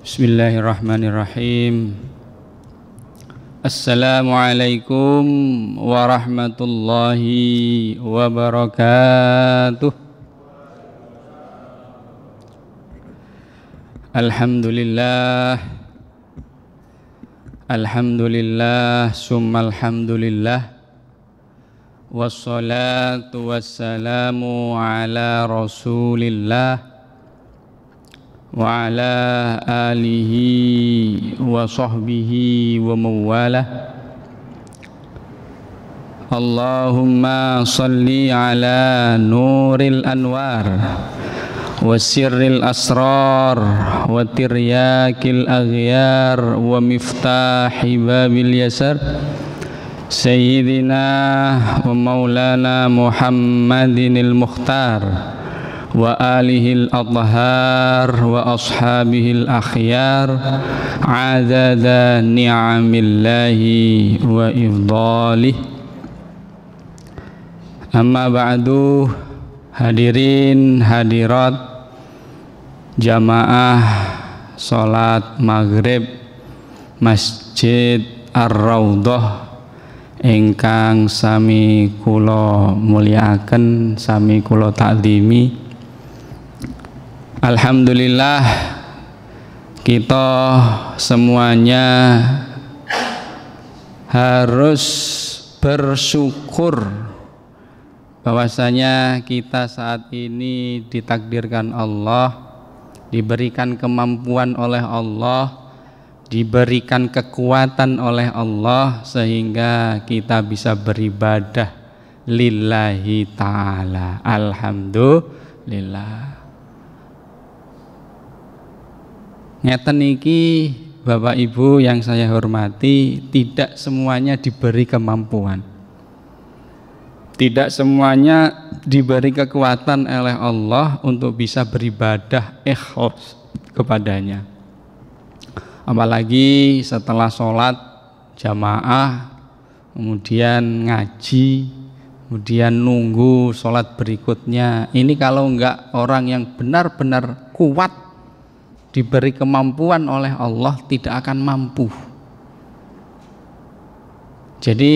Bismillahirrahmanirrahim. Assalamualaikum warahmatullahi wabarakatuh. Alhamdulillah, alhamdulillah, summa alhamdulillah. Wassalatu wassalamu ala rasulillah wa ala alihi wa sahbihi wa mawalah. Allahumma salli ala nuril anwar wa sirril asrar wa tiryakil aghyar wa miftahi babil yasar sayyidina wa maulana Muhammadinil Mukhtar wa alihil athhar wa ashabihil akhyar adada ni'amillahi wa ifdalih. Amma ba'du, hadirin hadirat jamaah salat maghrib Masjid Ar-Raudhah ingkang sami kula mulyakaken, sami kula takzimi. Alhamdulillah, kita semuanya harus bersyukur bahwasanya kita saat ini ditakdirkan Allah, diberikan kemampuan oleh Allah, diberikan kekuatan oleh Allah, sehingga kita bisa beribadah lillahi ta'ala. Alhamdulillah. Ngeten iki Bapak Ibu yang saya hormati, tidak semuanya diberi kemampuan, tidak semuanya diberi kekuatan oleh Allah untuk bisa beribadah ikhlas kepadanya. Apalagi setelah sholat jamaah, kemudian ngaji, kemudian nunggu sholat berikutnya. Ini kalau enggak orang yang benar-benar kuat, diberi kemampuan oleh Allah, tidak akan mampu. Jadi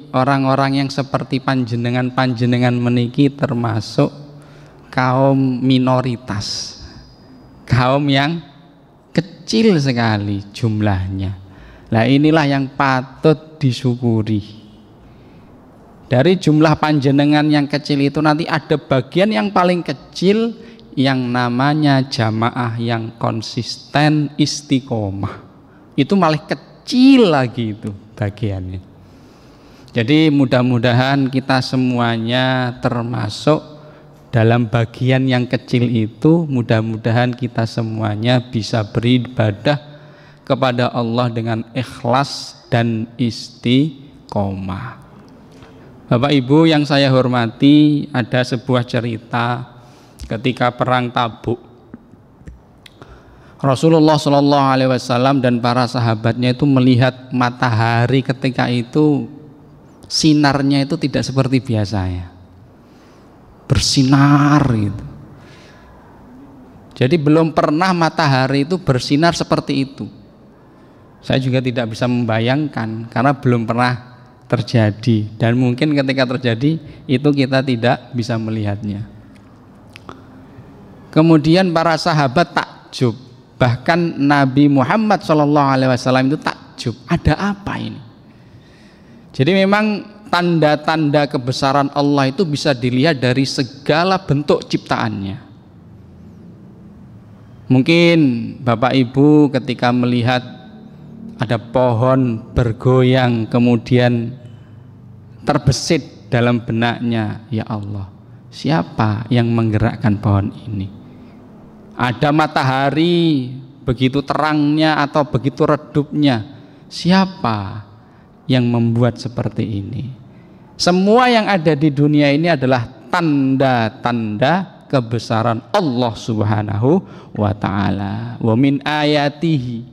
orang-orang yang seperti panjenengan meniki termasuk kaum minoritas, kaum yang kecil sekali jumlahnya. Nah, inilah yang patut disyukuri. Dari jumlah panjenengan yang kecil itu nanti ada bagian yang paling kecil yang namanya jamaah yang konsisten istiqomah. Itu malah kecil lagi itu bagiannya. Jadi mudah-mudahan kita semuanya termasuk dalam bagian yang kecil itu. Mudah-mudahan kita semuanya bisa beribadah kepada Allah dengan ikhlas dan istiqomah. Bapak Ibu yang saya hormati, ada sebuah cerita ketika perang Tabuk. Rasulullah Shallallahu Alaihi Wasallam dan para sahabatnya itu melihat matahari ketika itu sinarnya itu tidak seperti biasanya, bersinar gitu. Jadi belum pernah matahari itu bersinar seperti itu. Saya juga tidak bisa membayangkan karena belum pernah terjadi, dan mungkin ketika terjadi itu kita tidak bisa melihatnya. Kemudian para sahabat takjub, bahkan Nabi Muhammad SAW itu takjub, ada apa ini? Jadi memang tanda-tanda kebesaran Allah itu bisa dilihat dari segala bentuk ciptaannya. Mungkin Bapak Ibu ketika melihat ada pohon bergoyang, kemudian terbesit dalam benaknya, ya Allah, siapa yang menggerakkan pohon ini? Ada matahari begitu terangnya atau begitu redupnya, siapa yang membuat seperti ini? Semua yang ada di dunia ini adalah tanda-tanda kebesaran Allah Subhanahu wa ta'ala. Wa min ayatihi.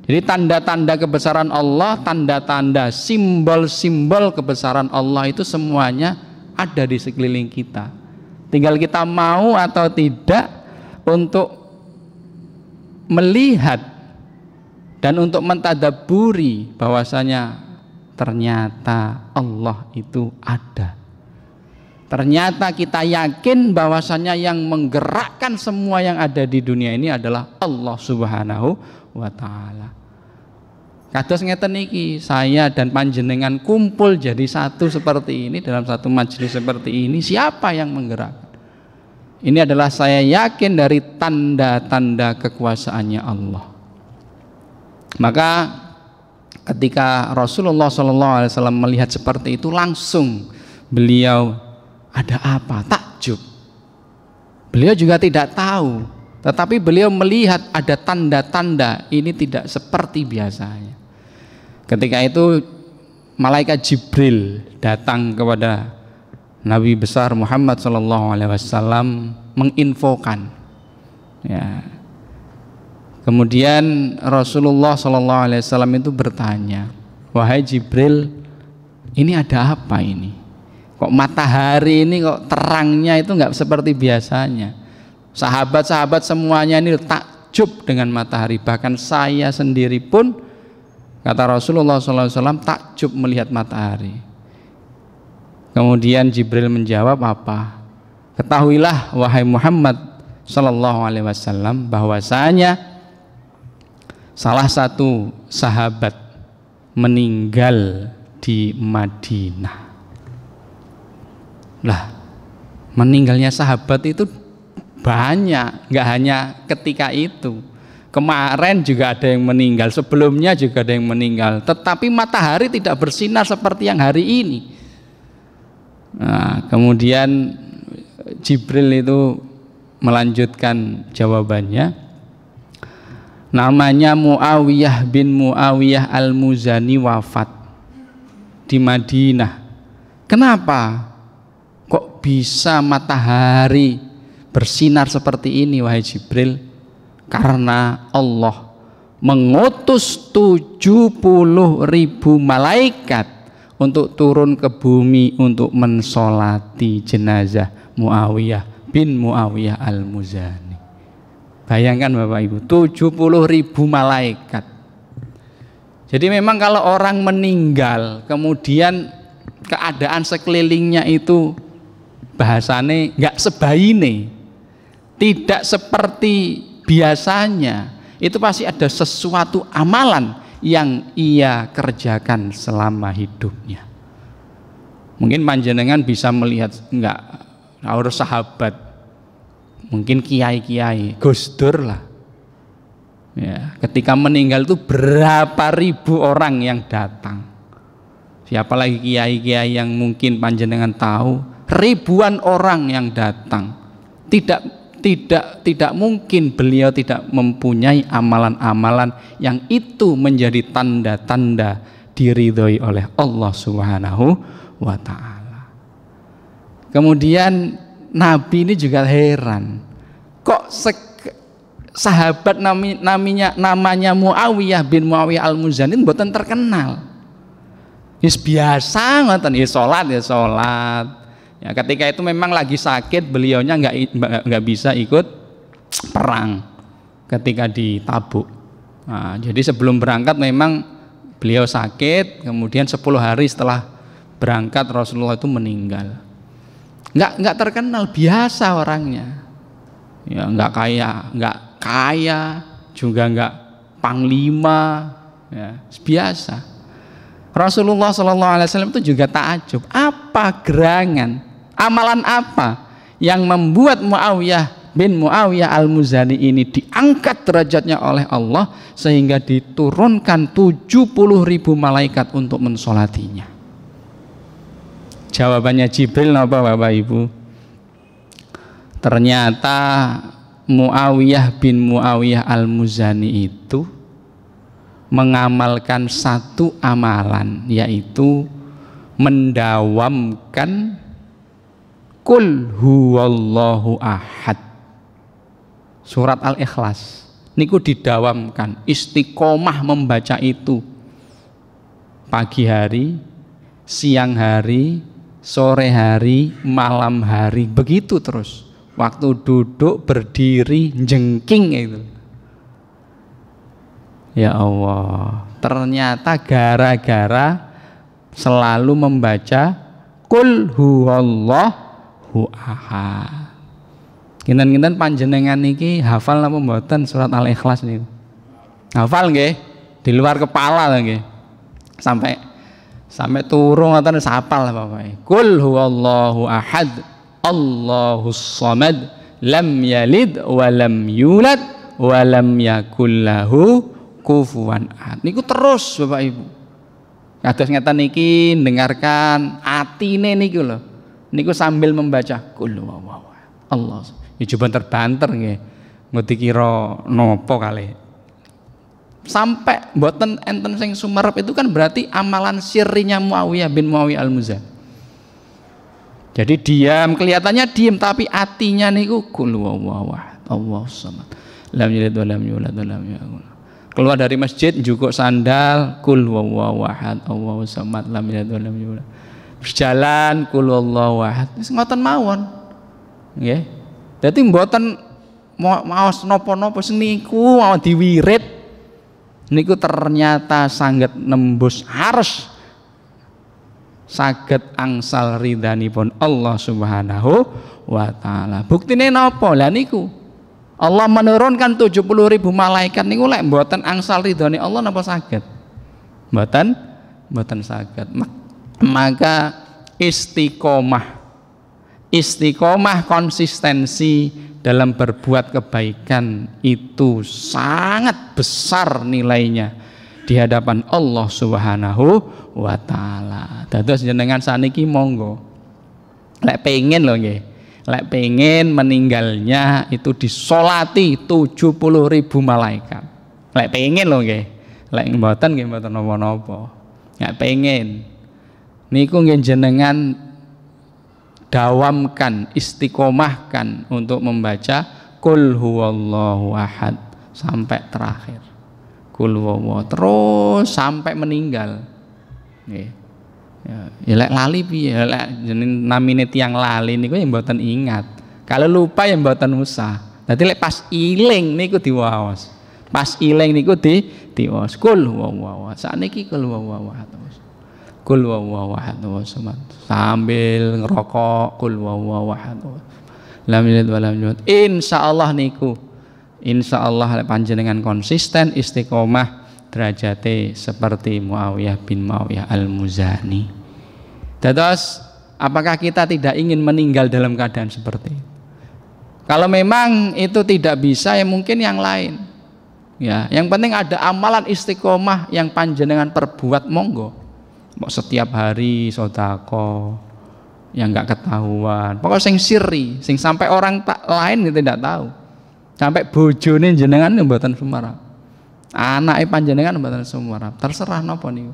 Jadi tanda-tanda kebesaran Allah, tanda-tanda, simbol-simbol kebesaran Allah itu semuanya ada di sekeliling kita. Tinggal kita mau atau tidak untuk melihat dan untuk mentadabburi bahwasanya ternyata Allah itu ada. Ternyata kita yakin bahwasanya yang menggerakkan semua yang ada di dunia ini adalah Allah Subhanahu wa taala. Kados ngeten iki, saya dan panjenengan kumpul jadi satu seperti ini dalam satu majelis seperti ini, siapa yang menggerakkan? Ini adalah saya yakin dari tanda-tanda kekuasaannya Allah. Maka ketika Rasulullah SAW melihat seperti itu, langsung beliau ada apa? Takjub. Beliau juga tidak tahu, tetapi beliau melihat ada tanda-tanda ini tidak seperti biasanya. Ketika itu malaikat Jibril datang kepada Nabi besar Muhammad SAW menginfokan. Ya. Kemudian Rasulullah SAW itu bertanya, wahai Jibril, ini ada apa ini? Kok matahari ini kok terangnya itu nggak seperti biasanya? Sahabat-sahabat semuanya ini takjub dengan matahari. Bahkan saya sendiri pun, kata Rasulullah SAW, takjub melihat matahari. Kemudian Jibril menjawab apa? Ketahuilah wahai Muhammad SAW bahwasanya salah satu sahabat meninggal di Madinah. Lah, meninggalnya sahabat itu banyak, nggak hanya ketika itu. Kemarin juga ada yang meninggal, sebelumnya juga ada yang meninggal. Tetapi matahari tidak bersinar seperti yang hari ini. Nah, kemudian Jibril itu melanjutkan jawabannya. Namanya Muawiyah bin Muawiyah al-Muzani wafat di Madinah. Kenapa? Kok bisa matahari bersinar seperti ini wahai Jibril? Karena Allah mengutus 70.000 malaikat untuk turun ke bumi untuk mensolati jenazah Muawiyah bin Muawiyah al-Muzani. Bayangkan Bapak Ibu, 70.000 malaikat. Jadi memang kalau orang meninggal kemudian keadaan sekelilingnya itu bahasane nggak sebaine, tidak seperti biasanya, itu pasti ada sesuatu amalan yang ia kerjakan selama hidupnya. Mungkin panjenengan bisa melihat, enggak harus sahabat, mungkin kiai-kiai, Gus Dur lah ya, ketika meninggal itu berapa ribu orang yang datang. Siapa lagi kiai-kiai yang mungkin panjenengan tahu, ribuan orang yang datang. Tidak mungkin beliau tidak mempunyai amalan-amalan yang itu menjadi tanda-tanda diridhoi oleh Allah Subhanahu wa ta'ala. Kemudian Nabi ini juga heran, kok sahabat namanya Muawiyah bin Muawiyah al-Muzani mboten terkenal. Biasa ngoten, ya salat. Ya, ketika itu memang lagi sakit, beliaunya nggak bisa ikut perang ketika di Tabuk. Nah, jadi sebelum berangkat memang beliau sakit, kemudian 10 hari setelah berangkat Rasulullah itu meninggal. Nggak terkenal, biasa orangnya. Ya, nggak kaya, juga nggak panglima, ya, biasa. Rasulullah SAW itu juga takjub, apa gerangan, amalan apa yang membuat Muawiyah bin Muawiyah al-Muzani ini diangkat derajatnya oleh Allah sehingga diturunkan 70.000 malaikat untuk mensolatinya. Jawabannya Jibril apa Bapak Ibu? Ternyata Muawiyah bin Muawiyah al-Muzani itu mengamalkan satu amalan, yaitu mendawamkan Qul huwallahu ahad, surat Al-Ikhlas niku didawamkan, istiqomah membaca itu pagi hari, siang hari, sore hari, malam hari, begitu terus, waktu duduk, berdiri, jengking itu. Ya Allah, ternyata gara-gara selalu membaca Qul huwallahu ahad. Kinten-kinten panjenengan niki hafal napa mboten surat Al-Ikhlas niku? Hafal nggih? Di luar kepala nggih. Sampai turu ngoten hafal pokoke. Qul huwallahu ahad, Allahus samad, lam yalid wa lam yulad wa lam yakul lahu kufuwan ahad. Niku terus Bapak Ibu. Kados ngeten niki dengarkan atine niku lho. Niku sambil membaca qul huwallahu ahad. Allah. Ya coba terbanter nggih. Engko dikira napa kalih. Sampai mboten enten sing sumerep itu kan berarti amalan sirrinya Muawiyah bin Muawiyah Al-Muzani. Jadi diam, kelihatannya diam tapi hatinya niku qul huwallahu ahad. Allahus samad. Lam yalid wa lam yulad wa lam yakul. Keluar dari masjid njukuk sandal qul huwallahu ahad. Allahus samad. Lam yalid wa lam yulad. Berjalan qul huwallahu ahad. Wis ngoten mawon. Nggih. Dadi mboten maos napa-napa niku mau diwirid. Niku ternyata sangat nembus arsy, saged angsal ridhanipun Allah Subhanahu wa taala. Buktine napa? Lah niku Allah menurunkan 70.000 malaikat niku lek mboten angsal ridhone Allah napa saged? Mboten saged. Maka istiqomah konsistensi dalam berbuat kebaikan itu sangat besar nilainya di hadapan Allah Subhanahu wa taala. Dados jenengan saniki monggo lek pengen lho nggih, lek pengen meninggalnya itu disolati 70.000 malaikat. Lek pengen lho nggih, lek mboten nggih mboten napa-napa. Lek pengen niku nggih jenengan dawamkan, istiqomahkan untuk membaca Qul huwallahu ahad sampai terakhir. Qul huwallahu terus sampai meninggal. Nggih. Ya lek lali piye? Lek jeneng namine tiyang lali niku ya mboten ingat. Kalau lupa ya mboten usah. Dadi lek pas iling niku diwaos. Pas iling niku diwaos. Qul huwallahu ahad. Sakniki qul huwallahu ahad. Qul huwallahu ahad sambil ngerokok qul huwallahu ahad lam yalid wa lam yulad. Insyaallah niku insyaallah panjenengan konsisten istiqomah derajate seperti Muawiyah bin Muawiyah Al-Muzani. Dados apakah kita tidak ingin meninggal dalam keadaan seperti itu? Kalau memang itu tidak bisa ya mungkin yang lain. Ya, yang penting ada amalan istiqomah yang panjenengan perbuat monggo. Setiap hari sodako yang nggak ketahuan, pokoknya sing sirri, sing sampai orang lain tidak tahu, sampai bojone jenengan mboten sumarap, anake panjenengan mboten sumarap, terserah napa niku.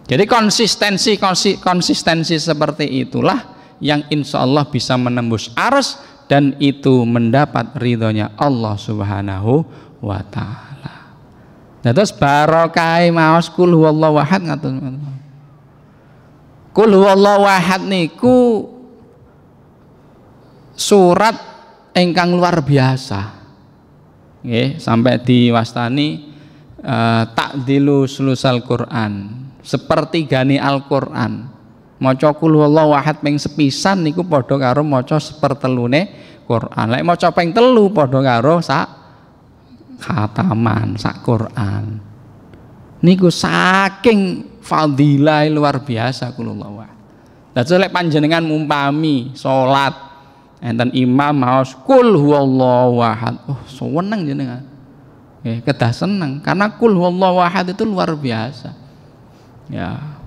Jadi konsistensi seperti itulah yang insya Allah bisa menembus arsy dan itu mendapat ridhonya Allah Subhanahu wa ta'ala. Nah terus barokah maos qul huwallahu ahad ngaten. Qul huwallahu ahad niku surat ingkang luar biasa. Nggih, sampai diwastani takdilu sulusal Quran, sepertigane Al-Qur'an. Maca qul huwallahu ahad ping sepisan niku padha karo maca sepertelune Quran. Lek maca ping telu padha karo sak khataman sak Quran. Niku saking fadilah luar biasa qul huwallahu ahad. Dadi lek panjenengan mumpami salat enten imam maos qul huwallahu ahad, oh seneng jenengan. Nggih, kedah seneng karena qul huwallahu ahad itu luar biasa. Ya.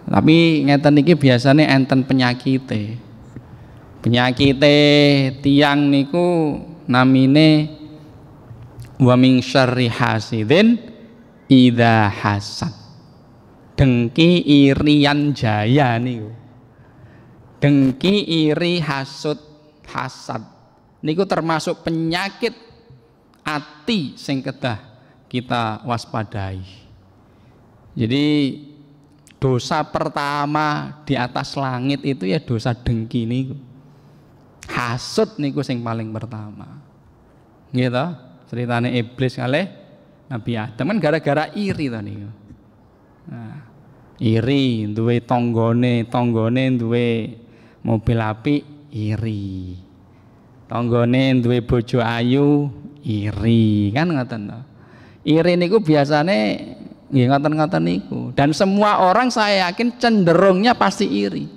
Tapi ngeten iki biasane enten penyakite. Penyakite tiang niku namine wa min syarri hasidin idza hasad. Dengki irian jaya niku. Dengki iri hasud hasad niku termasuk penyakit ati sing kedah kita waspadai. Jadi dosa pertama di atas langit itu ya dosa dengki niku. Hasud niku sing paling pertama. Gitu. ceritane iblis kalih Nabi Adam kan gara-gara iri to niku. Nah, iri duwe tanggane duwe mobil apik iri. Tanggane duwe bojo ayu iri, kan ngoten to. Iri niku biasane nggih ngoten-ngoten niku. Dan semua orang saya yakin cenderungnya pasti iri.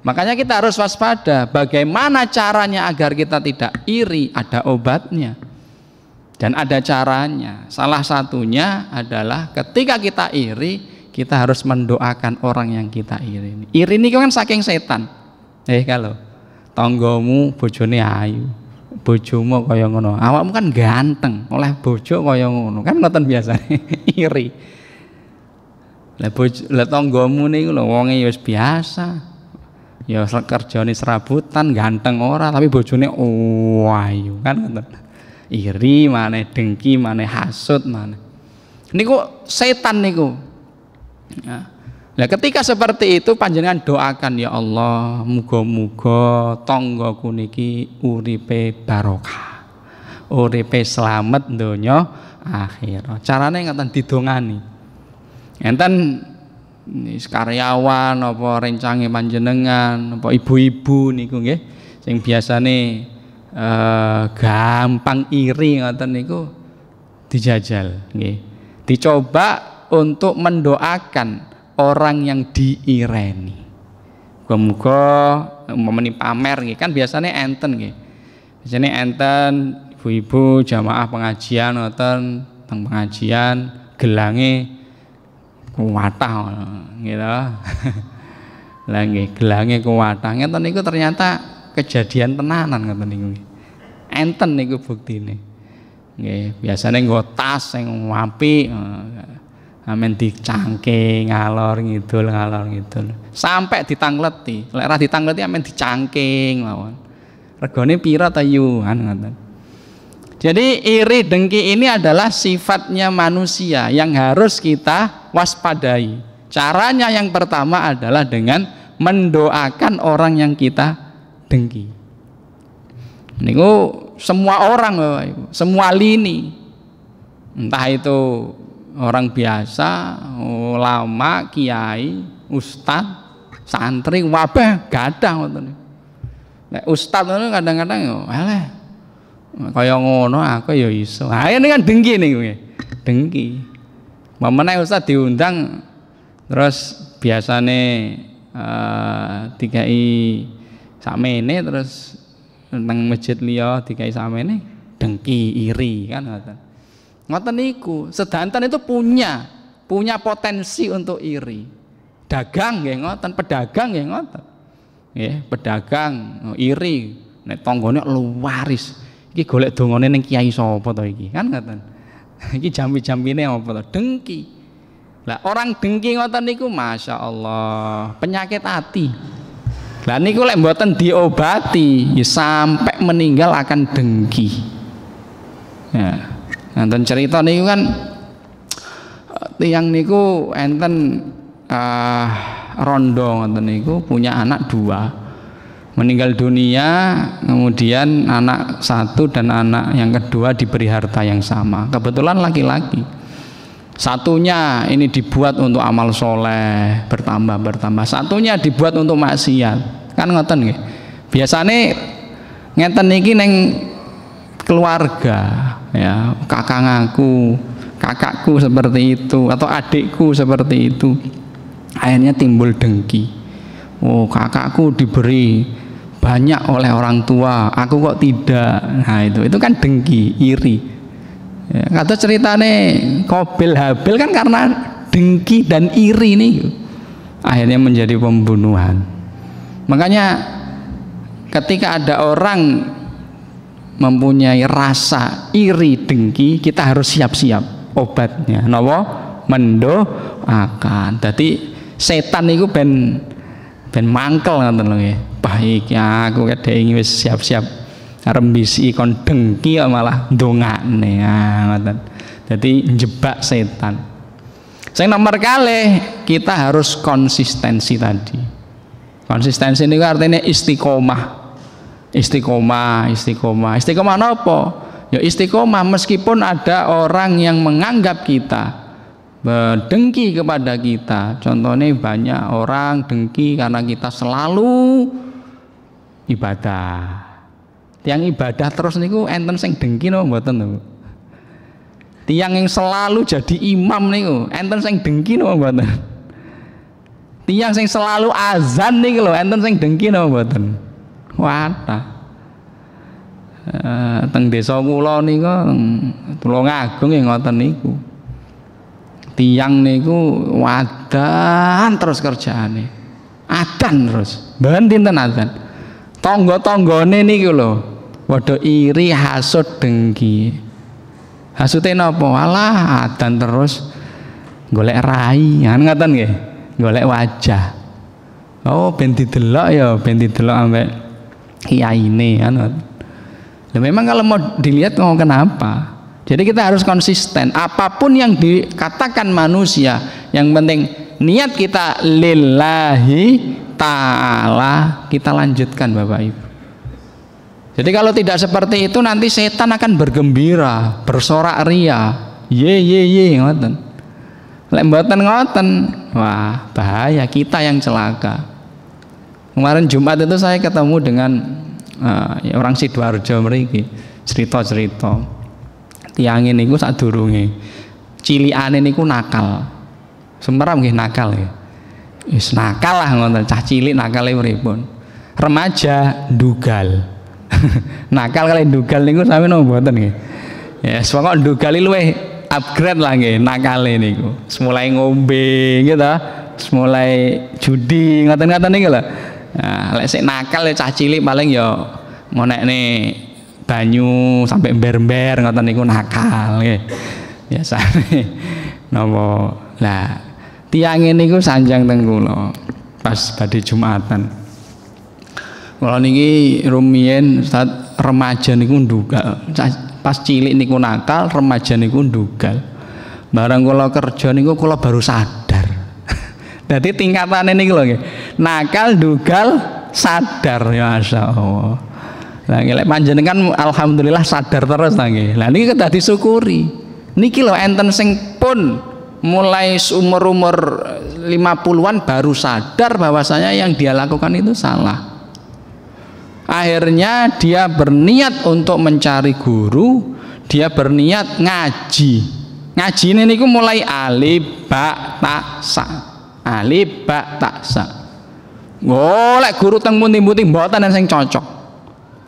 Makanya kita harus waspada. Bagaimana caranya agar kita tidak iri? Ada obatnya dan ada caranya. Salah satunya adalah ketika kita iri, kita harus mendoakan orang yang kita iri. Iri ini kan saking setan. Kalau tanggamu bojone ayu, bojomu kaya ngono, awakmu kan ganteng, oleh bojo kaya ngono, kan ngoten biasane iri. Lah tanggamu niku lho wonge ya wis biasa. Ya kerjane serabutan, ganteng ora, tapi bojone ayu, kan ngoten. Iri maneh, dengki maneh, hasud maneh. Niku setan niku. Ya. Nah, ketika seperti itu panjenengan doakan, ya Allah, muga-muga tanggaku niki uripe barokah. Uripe slamet donya akhirat. Carane ngoten didongani. Enten karyawan apa rencange panjenengan, apa ibu-ibu niku nggih sing biasane gampang iri ngoten niku dijajal nggih. Dicoba untuk mendoakan orang yang diireni. Muga-muga umpamane pamer nggih kan biasanya enten nggih. Biasane enten ibu-ibu jamaah pengajian ngoten teng pengajian gelange kuwatah gitu. Lah nggih gelange kuwatah ngeten niku ternyata kejadian tenanan ngoten niku. Enten niku buktine. Nggih, biasane nggo tas sing apik amen dicangke ngalor ngidul sampai ditangleti. Lek ora ditangleti amen dicangking mawon. Regane pira ta yu ngoten. Jadi iri dengki ini adalah sifatnya manusia yang harus kita waspadai. Caranya yang pertama adalah dengan mendoakan orang yang kita dengki. Niku semua orang, semua lini. Entah itu orang biasa, ulama, kiai, ustad, santri, wabah gadah ngoten. Nek ustad ngono kadang-kadang yo eleh kaya ngono aku ya iso. Ha ini kan dengki niku nggih. Dengki. Mamane ustaz diundang terus biasane dikai sakmene terus nang masjid liya dikai sakmene dengki iri kan ngoten. Ngoten niku, sedanten itu punya potensi untuk iri. Dagang nggih ngoten, pedagang nggih ngoten. Nggih, pedagang iri nek tanggane luwaris. Iki golek dongane ning kiai sapa to iki? Kan ngoten. Iki jambi-jambine apa to? Dengki. Lah orang dengki ngoten niku masyaallah, penyakit hati. Lah niku lek mboten diobati ya sampai meninggal akan dengki. Ya. Nonton cerita niku kan tiyang niku enten rondo ngoten niku punya anak 2. Meninggal dunia, kemudian anak 1 dan anak yang kedua diberi harta yang sama. Kebetulan laki-laki. Satunya ini dibuat untuk amal soleh bertambah. Satunya dibuat untuk maksiat. Kan ngoten nggih. Biasane ngeten niki neng keluarga ya, kakakku seperti itu atau adikku seperti itu. Akhirnya timbul dengki. Oh, kakakku diberi banyak oleh orang tua, aku kok tidak. Nah itu kan dengki, iri. Ya, kata ceritane Qabil Habil kan karena dengki dan iri nih, akhirnya menjadi pembunuhan. Makanya ketika ada orang mempunyai rasa iri dengki, kita harus siap-siap obatnya. Napa? Mendoakan. Jadi setan itu ben mangkel ngoten lho nggih. Baik ya aku kadhe wis siap-siap rembisi kon dengki malah ndongakne. Ngoten. Dadi njebak setan. Sing nomor kalih kita harus konsistensi tadi. Konsistensi niku artinya istiqomah. Istiqomah napa? Ya istiqomah meskipun ada orang yang menganggap kita dengki kepada kita. Contohnya banyak orang dengki karena kita selalu ibadah. Tiang ibadah terus niku enten sing dengki napa mboten niku? Tiang yang selalu jadi imam niku enten sing dengki napa mboten? Tiang sing selalu azan niku lho enten sing dengki napa mboten? Wadah. Teng desa kula nika Tulungagung nggih ngoten niku. Tiang niku wadan terus kerjaane. Adan terus. Mboten dinten adan. Tangga-tanggane niku lho padha iri hasud dengki. Hasude napa? Alah adan terus golek rai. Ngoten nggih. Golek wajah. Oh ben didelok ya, ben didelok ambek kiyaine kan. Nah, memang kalau mau dilihat mau kenapa? Jadi kita harus konsisten. Apapun yang dikatakan manusia, yang penting niat kita lillahi ta'ala, kita lanjutkan Bapak Ibu. Jadi kalau tidak seperti itu nanti setan akan bergembira, bersorak ria. Ye ngoten. Lek mboten ngoten, wah bahaya, kita yang celaka. Kemarin Jumat itu saya ketemu dengan ya orang Sidoarjo mriki, cerita-cerita. Tiang niku sadurunge cilikane niku nakal. Semerap nggih nakal nggih. Wis nakal lah ngoten, cah cilik nakale pripun. Remaja dugal. Nakal kali dugal niku sami napa mboten nggih. Ya, pokoke dugal luwih upgrade lah nggih nakale niku. Mulai ngombe gitu, mulai judi ngoten-ngoten niku lho. Nah, lek sik nakal ya cah cilik paling ya ngonekne banyu sampai ember-ember ngoten niku nakal nggih. Biasane napa. Lah, tiyang niku sanjang teng kula pas badhe Jumatan. Kula niki rumiyin Ustaz remaja niku ndugal. Pas cilik niku nakal, remaja niku ndugal. Barang kula kerja niku kula baru sadar. Jadi tingkatane niku lho nggih. Nakal, dugal, sadar ya masyaallah. Lah nggih panjenengan alhamdulillah sadar terus ta nggih. Lah niki kedah disyukuri. Niki lho enten sing pun mulai umur 50-an baru sadar bahwasanya yang dia lakukan itu salah. Akhirnya dia berniat untuk mencari guru, dia berniat ngaji. Ngaji ini niku mulai alif ba ta sa. Alif ba ta sa. Golek guru teng pundi-pundi mboten sing cocok.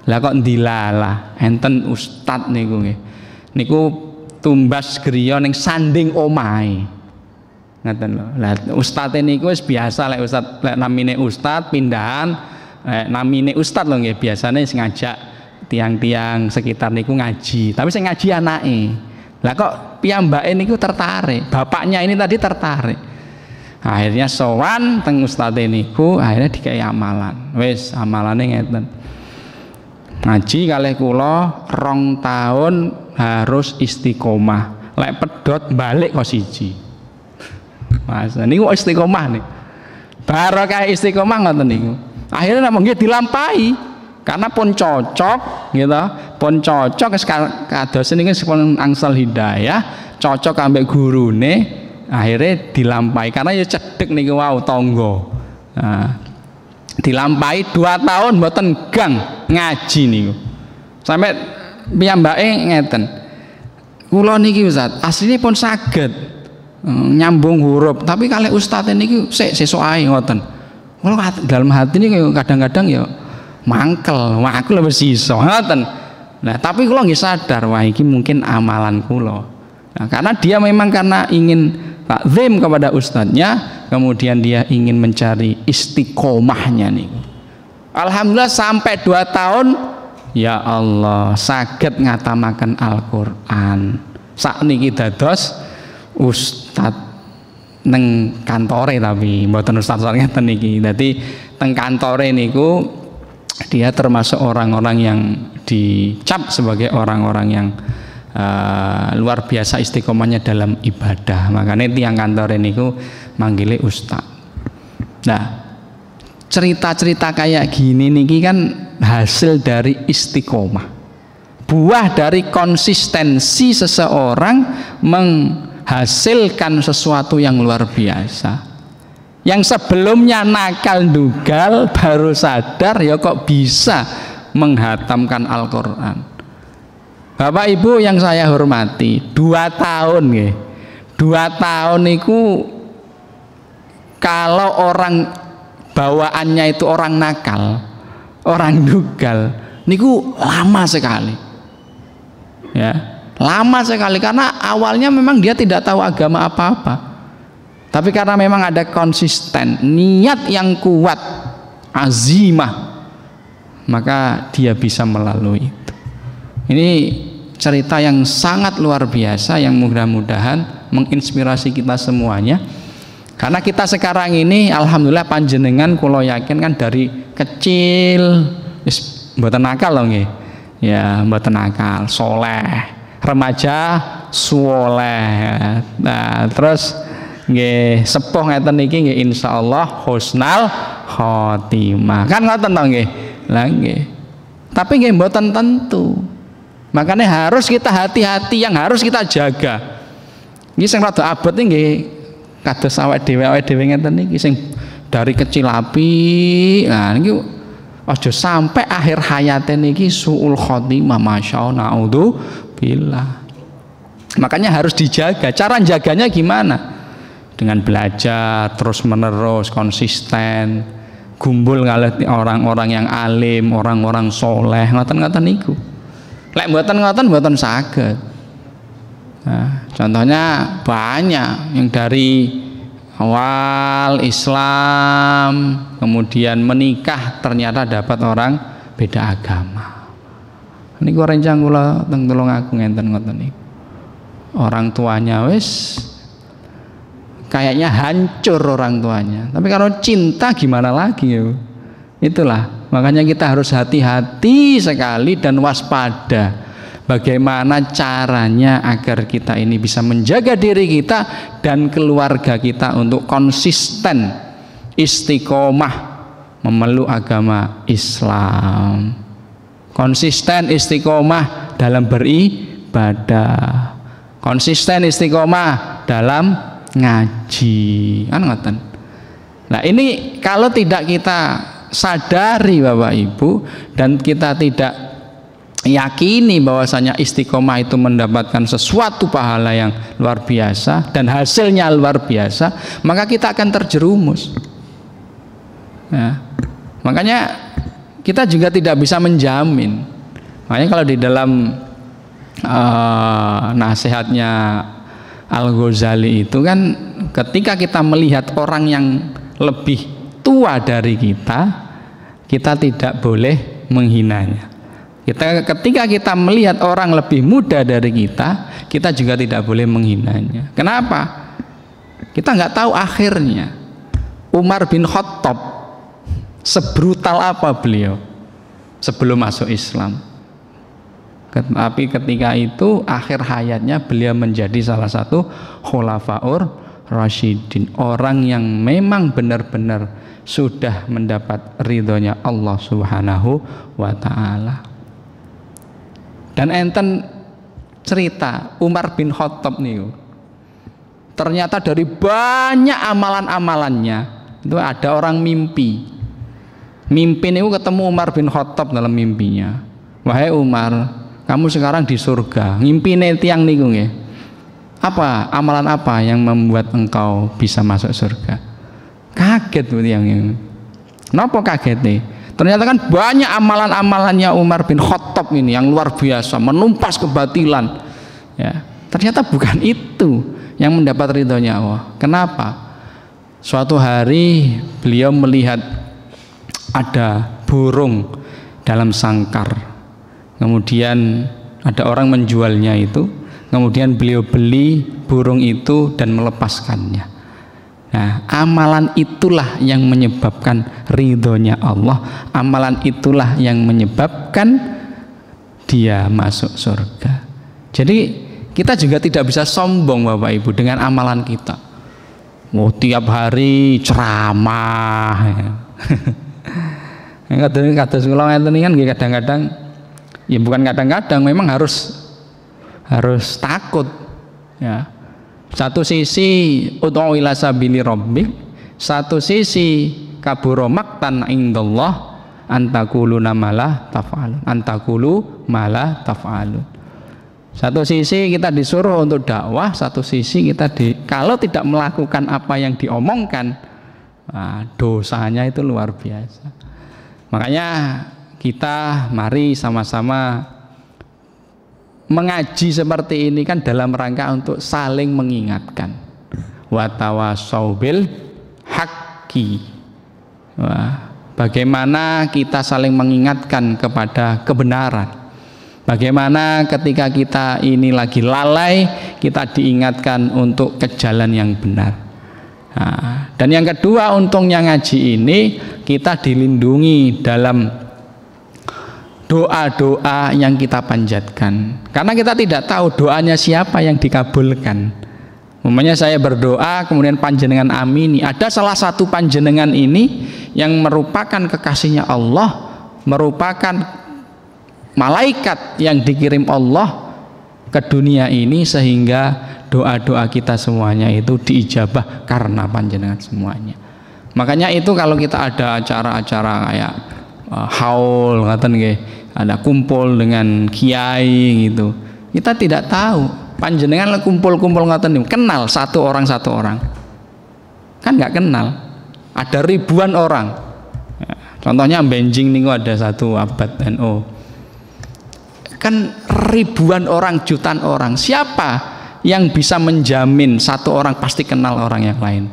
Lah kok ndilalah enten ustad niku nggih. Niku tumbas griya ning sanding omahe. Ngoten lho. Lah ustad niku wis biasa lek ustad lek namine ustad pindahan namine ustad lho nggih biasane sing ngajak tiang-tiang sekitar niku ngaji. Tapi sing ngaji anake. Lah kok piyambake niku tertarik. Bapaknya ini tadi tertarik. Akhirnya sowan teng ustadz niku akhirnya dikai amalan. Wis amalane ngeten. Ngaji kalih kula 2 tahun harus istiqomah. Lek pedhot balik kok siji. Mas niku istiqomah nih. Barokah istiqomah ngoten niku. Akhirnya napa nggih dilampahi karena pun cocok gitu. Pun cocok kados niku pun angsal hidayah, cocok ambek gurune. Akhirnya dilampahi karena ya cedek niku wau tangga. Nah, dilampahi 2 tahun mboten gang ngaji niku. Sampai piyambake ngeten. Kula niki Ustaz, asline pun saged nyambung huruf, tapi kalih ustaz niki sesuk ae ngoten. Kula dalam hati niki kadang-kadang ya mangkel, wah aku wis iso ngoten. Nah, tapi kula nggih sadar wah iki mungkin amalan kula. Nah, karena dia memang karena ingin takzim kepada ustadznya, kemudian dia ingin mencari istiqomahnya nih. Alhamdulillah sampai 2 tahun, ya Allah saged ngatamaken Al-Qur'an. Sakniki dados ustadz neng kantore tapi mboten ustadz ngeten niki. Dadi teng kantore niku dia termasuk orang-orang yang dicap sebagai orang-orang yang luar biasa istiqomahnya dalam ibadah. Makanya tiang kantor ini ku manggilnya ustaz. Nah, cerita-cerita kayak gini niki kan hasil dari istiqomah. buah dari konsistensi seseorang menghasilkan sesuatu yang luar biasa. Yang sebelumnya nakal dugal baru sadar ya kok bisa menghatamkan Al-Quran. Bapak Ibu yang saya hormati, 2 tahun ya. 2 tahun itu kalau orang bawaannya itu orang nakal, orang dugal, niku lama sekali. Ya, lama sekali karena awalnya memang dia tidak tahu agama apa-apa. Tapi karena memang ada konsisten, niat yang kuat, azimah, maka dia bisa melalui itu. Ini cerita yang sangat luar biasa yang mudah-mudahan menginspirasi kita semuanya. Karena kita sekarang ini alhamdulillah panjenengan kula yakin kan dari kecil wis mboten nakal loh nggih. Ya, mboten nakal, soleh, remaja soleh. Nah, terus nggih sepuh ngeten iki nggih insyaallah husnal khotimah. Kan ngoten to nggih. Lah nggih. Tapi nggih mboten tentu. Makanya harus kita hati-hati, yang harus kita jaga. Nggih sing rada abot nggih kados awake dhewe ngeten iki sing dari kecil api. Nah niki aja sampai akhir hayate niki suul khotimah, masyaallah, naudzubillah. Makanya harus dijaga. Cara jaganya gimana? Dengan belajar terus menerus, konsisten, gumbul ngalih orang-orang yang alim, orang-orang soleh, ngoten-ngoten niku. Lek mboten saged. Nah, contohnya banyak yang dari awal Islam kemudian menikah ternyata dapat orang beda agama. Niku rencang kula teng Tulungagung ngenten ngoten niku. Orang tuanya wis kayaknya hancur orang tuanya. Tapi kalau cinta gimana lagi ya? Itulah, makanya kita harus hati-hati sekali dan waspada. Bagaimana caranya agar kita ini bisa menjaga diri kita dan keluarga kita untuk konsisten istiqomah memeluk agama Islam. Konsisten istiqomah dalam beribadah. Konsisten istiqomah dalam ngaji, kan ngoten. Nah ini kalau tidak kita sadari Bapak Ibu dan kita tidak yakini bahwasanya istiqomah itu mendapatkan sesuatu pahala yang luar biasa dan hasilnya luar biasa, maka kita akan terjerumus. Nah, makanya kita juga tidak bisa menjamin. Makanya kalau di dalam nasihatnya Al-Ghazali itu kan ketika kita melihat orang yang lebih tua dari kita tidak boleh menghinanya. Ketika kita melihat orang lebih muda dari kita juga tidak boleh menghinanya. Kenapa? Kita nggak tahu akhirnya. Umar bin Khattab sebrutal apa beliau sebelum masuk Islam. Tapi ketika itu akhir hayatnya beliau menjadi salah satu khulafaur rasyidin, orang yang memang benar-benar sudah mendapat ridhonya Allah Subhanahu wa ta'ala. Dan enten cerita Umar bin Khattab nih, ternyata dari banyak amalan-amalannya itu ada orang mimpi ini ketemu Umar bin Khattab dalam mimpinya. Wahai Umar, kamu sekarang di surga. Ngimpine tiang niku nggih. Apa amalan apa yang membuat engkau bisa masuk surga? Kaget tuh tiang ini. Napa kaget nih? Ternyata kan banyak amalan-amalannya Umar bin Khattab ini yang luar biasa, menumpas kebatilan. Ya, ternyata bukan itu yang mendapat ridhonya Allah. Kenapa? Suatu hari beliau melihat ada burung dalam sangkar. Kemudian ada orang menjualnya itu, kemudian beliau beli burung itu dan melepaskannya. Nah, amalan itulah yang menyebabkan ridhonya Allah. Amalan itulah yang menyebabkan dia masuk surga. Jadi kita juga tidak bisa sombong Bapak Ibu dengan amalan kita. Oh, tiap hari ceramah. Kadang-kadang kan kadang-kadang Ya bukan kadang-kadang, memang harus takut ya. Satu sisi ud'u ila sabili rabbik, satu sisi kabura maqtan indallah antakulu malah taf'alun, antakulu malah taf'alun. Satu sisi kita disuruh untuk dakwah, satu sisi kita kalau tidak melakukan apa yang diomongkan, dosanya itu luar biasa. Makanya kita mari sama-sama mengaji seperti ini kan dalam rangka untuk saling mengingatkan. Wa tawasau bil haqqi. Bagaimana kita saling mengingatkan kepada kebenaran. Bagaimana ketika kita ini lagi lalai, kita diingatkan untuk ke jalan yang benar. Dan yang kedua, untungnya ngaji ini kita dilindungi dalam doa-doa yang kita panjatkan, karena kita tidak tahu doanya siapa yang dikabulkan. Umpamanya saya berdoa kemudian panjenengan amini, ada salah satu panjenengan ini yang merupakan kekasihnya Allah, merupakan malaikat yang dikirim Allah ke dunia ini, sehingga doa-doa kita semuanya itu diijabah karena panjenengan semuanya. Makanya itu kalau kita ada acara-acara kayak haul ngaten nggih, ada kumpul dengan kiai gitu, kita tidak tahu panjenengan kumpul-kumpul ngaten niku kenal satu orang kan nggak kenal, ada ribuan orang. Contohnya Benjing niku ada satu abad NU, kan ribuan orang, jutaan orang, siapa yang bisa menjamin satu orang pasti kenal orang yang lain?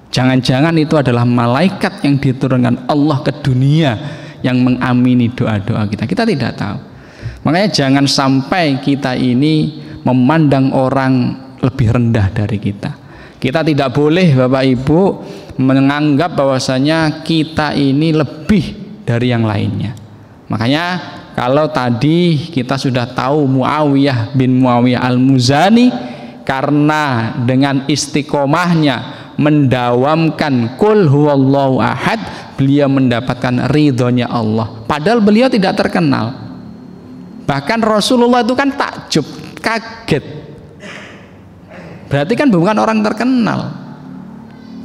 Jangan-jangan itu adalah malaikat yang diturunkan Allah ke dunia yang mengamini doa-doa kita. Kita tidak tahu. Makanya jangan sampai kita ini memandang orang lebih rendah dari kita. Kita tidak boleh Bapak Ibu menganggap bahwasanya kita ini lebih dari yang lainnya. Makanya kalau tadi kita sudah tahu Muawiyah bin Muawiyah al-Muzani karena dengan istiqomahnya mendawamkan kul huwallahu ahad, beliau mendapatkan ridhonya Allah, padahal beliau tidak terkenal. Bahkan Rasulullah itu kan takjub, kaget, berarti kan bukan orang terkenal,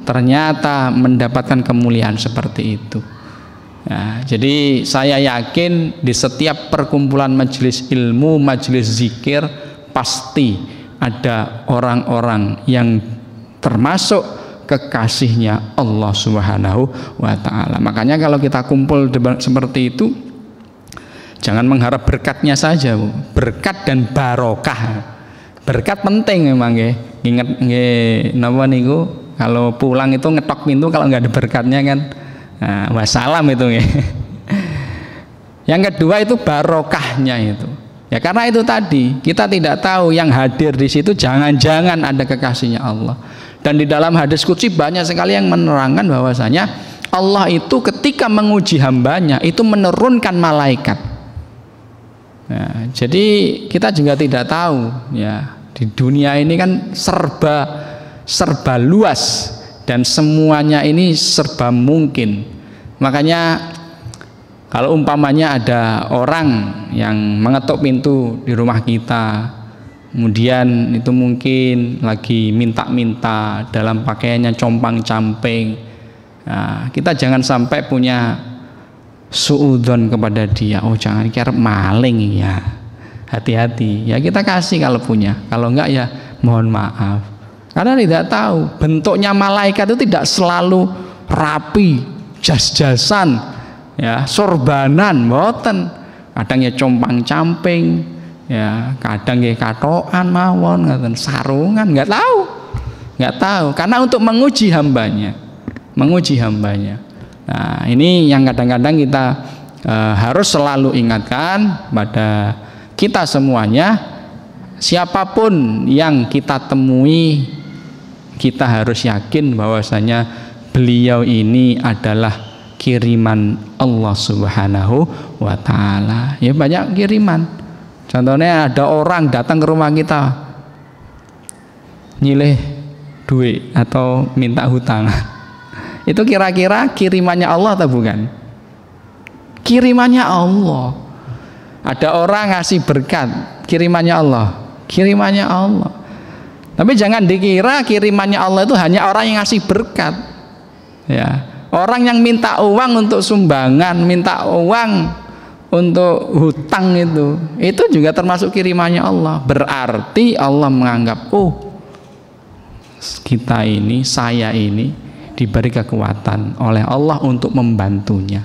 ternyata mendapatkan kemuliaan seperti itu. Nah, jadi saya yakin di setiap perkumpulan majelis ilmu, majelis zikir, pasti ada orang-orang yang termasuk kekasihnya Allah Subhanahu wa ta'ala. Makanya kalau kita kumpul seperti itu, jangan mengharap berkatnya saja, Bu. Berkat dan barokah. Berkat penting memang nggih. Ingat nggih napa niku, kalau pulang itu ngetok pintu kalau nggak ada berkatnya kan, nah, wassalam itu nggih. Yang kedua itu barokahnya itu. Ya karena itu tadi kita tidak tahu yang hadir di situ jangan-jangan ada kekasihnya Allah. Dan di dalam hadis qudsi banyak sekali yang menerangkan bahwasanya Allah itu ketika menguji hambanya itu menurunkan malaikat. Nah, jadi kita juga tidak tahu ya, di dunia ini kan serba luas dan semuanya ini serba mungkin. Makanya kalau umpamanya ada orang yang mengetuk pintu di rumah kita, kemudian itu mungkin lagi minta-minta dalam pakaiannya compang-camping, nah, kita jangan sampai punya suudzon kepada dia. Oh jangan kira maling ya, hati-hati ya, kita kasih kalau punya, kalau enggak ya mohon maaf. Karena tidak tahu bentuknya malaikat itu tidak selalu rapi, jas-jasan ya, sorbanan, mboten. Kadang ya compang-camping ya, kadang ya katokan mawon, ngaten sarungan, nggak tahu karena untuk menguji hambanya. Nah ini yang kadang-kadang kita harus selalu ingatkan pada kita semuanya, siapapun yang kita temui, kita harus yakin bahwasanya beliau ini adalah kiriman Allah Subhanahu wa ta'ala. Ya banyak kiriman. Contohnya ada orang datang ke rumah kita nyilih duit atau minta hutang. Itu kira-kira kirimannya Allah atau bukan? Kirimannya Allah. Ada orang ngasih berkat, kirimannya Allah, kirimannya Allah. Tapi jangan dikira kirimannya Allah itu hanya orang yang ngasih berkat. Ya, orang yang minta uang untuk sumbangan, minta uang untuk hutang itu juga termasuk kirimannya Allah. Berarti Allah menganggap, oh, kita ini, saya ini diberi kekuatan oleh Allah untuk membantunya.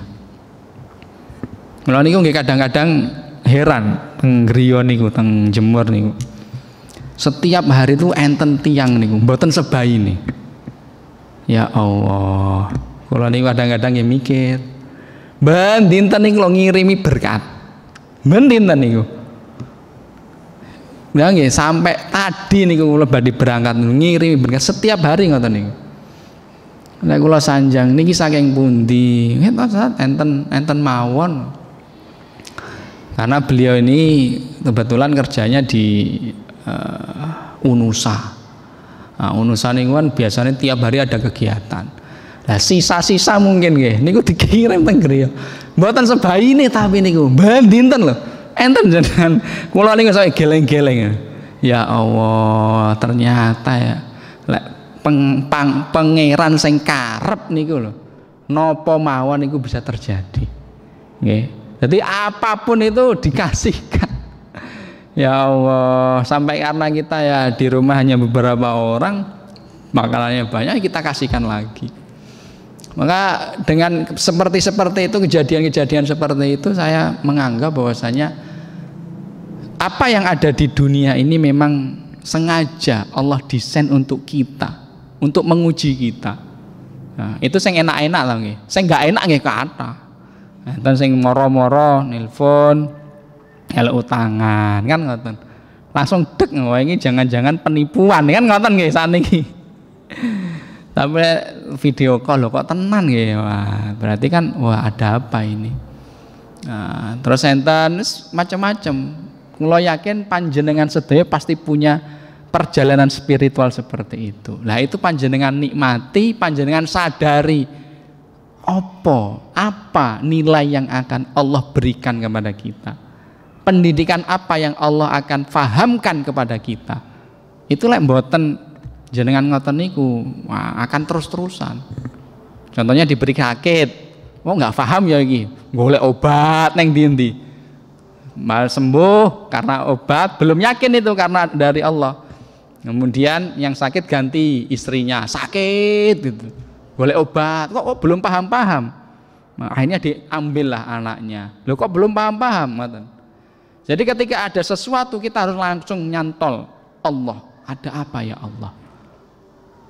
Kalau niku kadang-kadang heran teng griya niku, teng Jemur niku. Setiap hari itu enten tiang niku, mboten sebaine. Ya Allah, kalau niku kadang-kadang ya mikir, ben dinten niku lho ngirimi berkat. Ben dinten niku. Lah nggih sampai tadi niku kula badhe berangkat ngirimi berkat setiap hari ngoten niku. Nek kula sanjang niki saking pundi? Enten mawon. Karena beliau ini kebetulan kerjanya di Unusa. Nah, Unusa niku kan biasanya tiap hari ada kegiatan. Nah, sisa-sisa mungkin nggih niku dikirim teng griya. Mboten sebaine tapi niku ben dinten lho. Enten jenengan kula niku saya geleng-geleng. Ya Allah, ternyata ya lek pangeran sing karep niku lho. Napa mawon niku bisa terjadi. Nggih. Jadi apapun itu dikasihkan. Ya Allah, sampai karena kita ya di rumah hanya beberapa orang, makanannya banyak, kita kasihkan lagi. Maka dengan seperti itu, kejadian-kejadian seperti itu, saya menganggap bahwasanya apa yang ada di dunia ini memang sengaja Allah desain untuk kita, untuk menguji kita. Nah, itu yang enak-enak lah nggih. Sing nggak enak nggih kata. Enten sing moro-moro nelpon elok utangan kan ngoten. Langsung dek wah ini jangan-jangan penipuan kan ngoten nggih saniki. Tapi video call lho kok tenan nggih. Wah, berarti kan wah ada apa ini. Nah, terus enten macam-macam. Kula yakin panjenengan sedaya pasti punya perjalanan spiritual seperti itu. Lah itu panjenengan nikmati, panjenengan sadari apa nilai yang akan Allah berikan kepada kita, pendidikan apa yang Allah akan fahamkan kepada kita. Itulah mboten jenengan ngoten niku akan terus-terusan. Contohnya diberi sakit, nggak paham ya iki, golek obat neng ndi-ndi. Mal sembuh karena obat, belum yakin itu karena dari Allah. Kemudian yang sakit ganti istrinya, sakit gitu. Boleh obat, kok belum paham-paham. Nah, akhirnya diambillah anaknya. Loh kok belum paham-paham? Jadi ketika ada sesuatu kita harus langsung nyantol Allah. Ada apa ya Allah?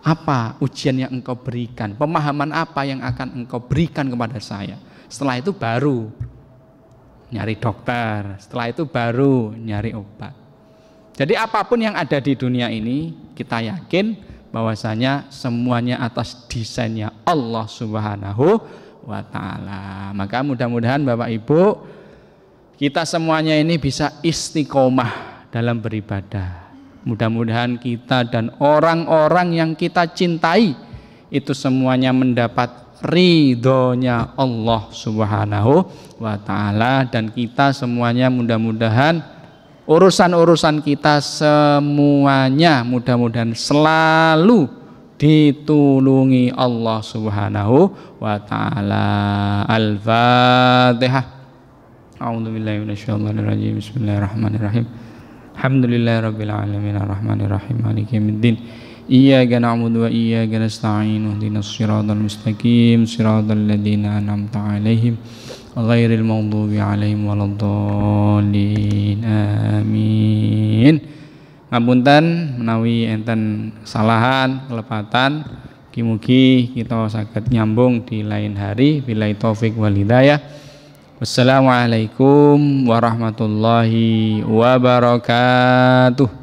Apa ujian yang engkau berikan? Pemahaman apa yang akan engkau berikan kepada saya? Setelah itu baru nyari dokter. Setelah itu baru nyari obat. Jadi apapun yang ada di dunia ini kita yakin bahwasanya semuanya atas desainnya Allah Subhanahu wa Ta'ala. Maka mudah-mudahan Bapak Ibu kita semuanya ini bisa istiqomah dalam beribadah. Mudah-mudahan kita dan orang-orang yang kita cintai itu semuanya mendapat ridhonya Allah Subhanahu wa Ta'ala, dan kita semuanya mudah-mudahan urusan-urusan kita semuanya mudah-mudahan selalu ditulungi Allah Subhanahu wa Ta'ala. Al-Fatihah. A'udzubillahi minasyaitonirrajim. Bismillahirrahmanirrahim. Alhamdulillahirabbil alamin arrahmanir rahim maliki yaumiddin. Iyyaka na'budu wa iyyaka nasta'in. Ihdinas siratal mustaqim, siratal ladzina an'amta 'alaihim ghairil maghdubi 'alaihim waladdallin. Amin. Ngapunten menawi enten kesalahan, kelepatan, mugi-mugi kita saged nyambung di lain hari. Billahi taufik wal hidayah. Wassalamualaikum warahmatullahi wabarakatuh.